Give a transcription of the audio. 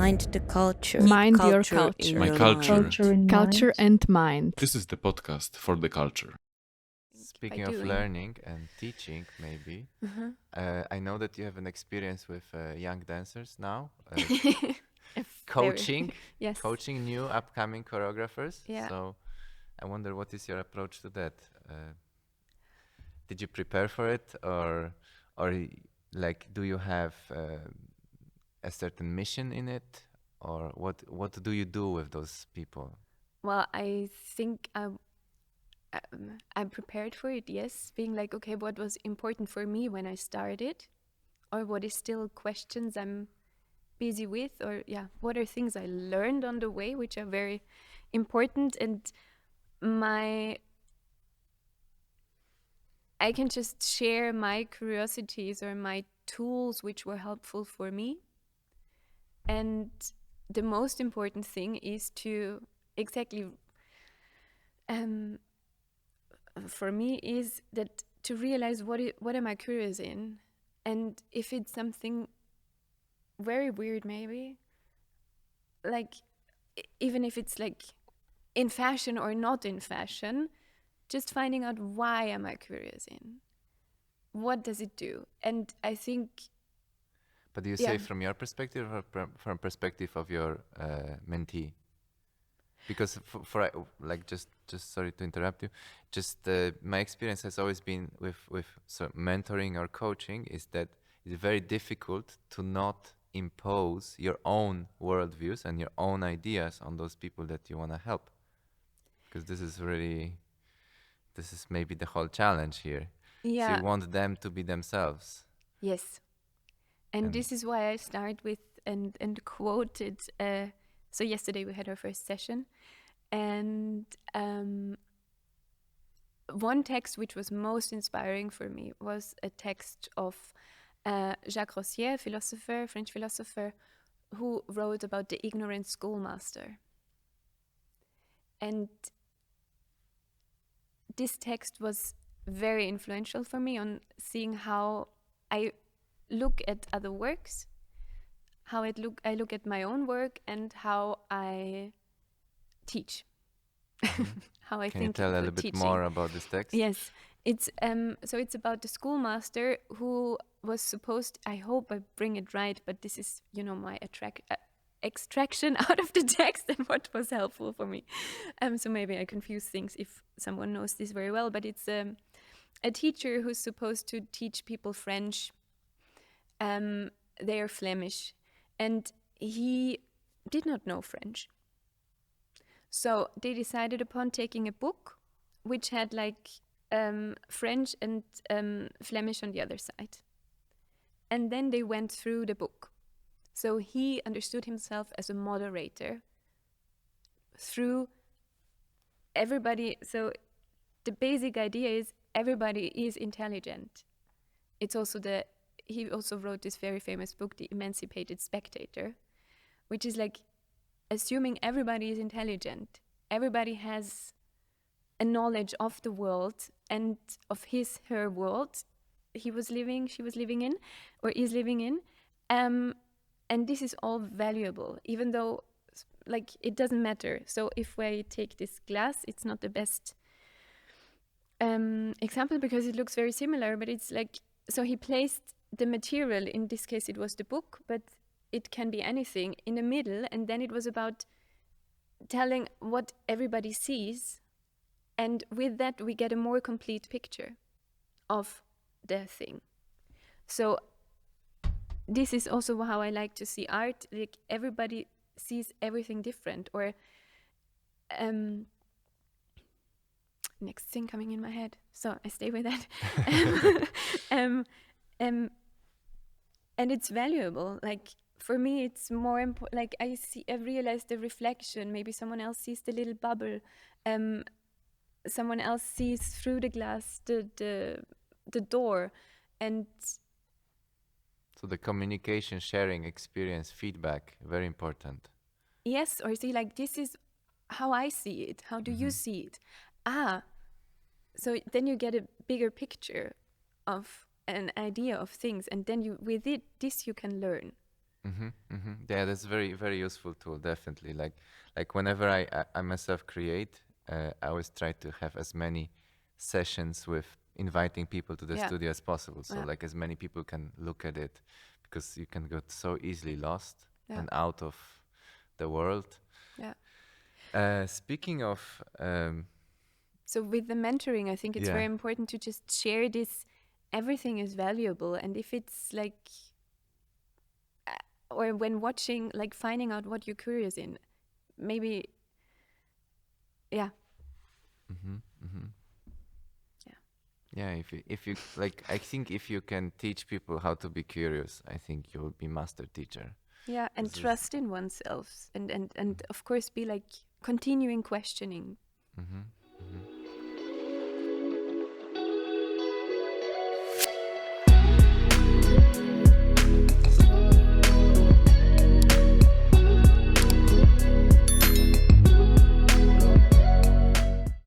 Mind the culture. Mind your culture. In My your culture. mind. Culture in Culture mind. and mind. This is the podcast for the culture. Speaking by of doing. learning and teaching, maybe, I know that you have an experience with young dancers now, coaching, Yes. coaching new upcoming choreographers. Yeah. So I wonder, what is your approach to that? Did you prepare for it, or like, do you have a certain mission in it, or what do you do with those people? Well, I think I'm prepared for it, yes. Being like, okay, what was important for me when I started? Or what is still questions I'm busy with? Or, what are things I learned on the way, which are very important? And I can just share my curiosities or my tools which were helpful for me. And the most important thing is to for me is that to realize what am I curious in, and if it's something very weird, maybe, like even if it's like in fashion or not in fashion, just finding out why am I curious in, what does it do. And I think. But do you say from your perspective or from perspective of your mentee? Because for like just sorry to interrupt you, just my experience has always been with mentoring or coaching is that it's very difficult to not impose your own worldviews and your own ideas on those people that you want to help. Because this is maybe the whole challenge here. Yeah. So you want them to be themselves. Yes. And this is why I start with and quoted. So yesterday we had our first session, and one text which was most inspiring for me was a text of Jacques Rossier, French philosopher, who wrote about the ignorant schoolmaster. And this text was very influential for me on seeing how I look at other works, how I look at my own work, and how I teach. How I Can think you tell a about little bit teaching. more about this text? Yes, it's it's about the schoolmaster who was supposed. I hope I bring it right, but this is my extraction out of the text and what was helpful for me. So maybe I confuse things if someone knows this very well. But it's a teacher who's supposed to teach people French. They are Flemish, and he did not know French. So they decided upon taking a book which had like French and Flemish on the other side. And then they went through the book. So he understood himself as a moderator through everybody. So the basic idea is everybody is intelligent. It's also he also wrote this very famous book, The Emancipated Spectator, which is like assuming everybody is intelligent. Everybody has a knowledge of the world and of her world she was living in, or is living in. And this is all valuable, even though like it doesn't matter. So if I take this glass, it's not the best example because it looks very similar, but it's like, so he placed the material, in this case it was the book, but it can be anything, in the middle, and then it was about telling what everybody sees, and with that we get a more complete picture of the thing. So this is also how I like to see art, like everybody sees everything different, or next thing coming in my head, so I stay with that. And it's valuable. Like for me, it's more important. Like I realize the reflection. Maybe someone else sees the little bubble. Someone else sees through the glass the door, and so the communication, sharing, experience, feedback, very important. Yes, or see, like this is how I see it. How do you see it? So then you get a bigger picture of an idea of things, and then this you can learn. Yeah, that's very, very useful tool, definitely. Like whenever I myself create, I always try to have as many sessions with inviting people to the Yeah. studio as possible. So Yeah. like as many people can look at it, because you can get so easily lost Yeah. and out of the world. Yeah. Speaking of, So with the mentoring, I think it's Yeah. very important to just share this. Everything is valuable, and if it's like, or when watching, like finding out what you're curious in, maybe, yeah, yeah, if you like, I think if you can teach people how to be curious, I think you will be master teacher. yeah, and This is- trust in oneself, and of course be like continuing questioning.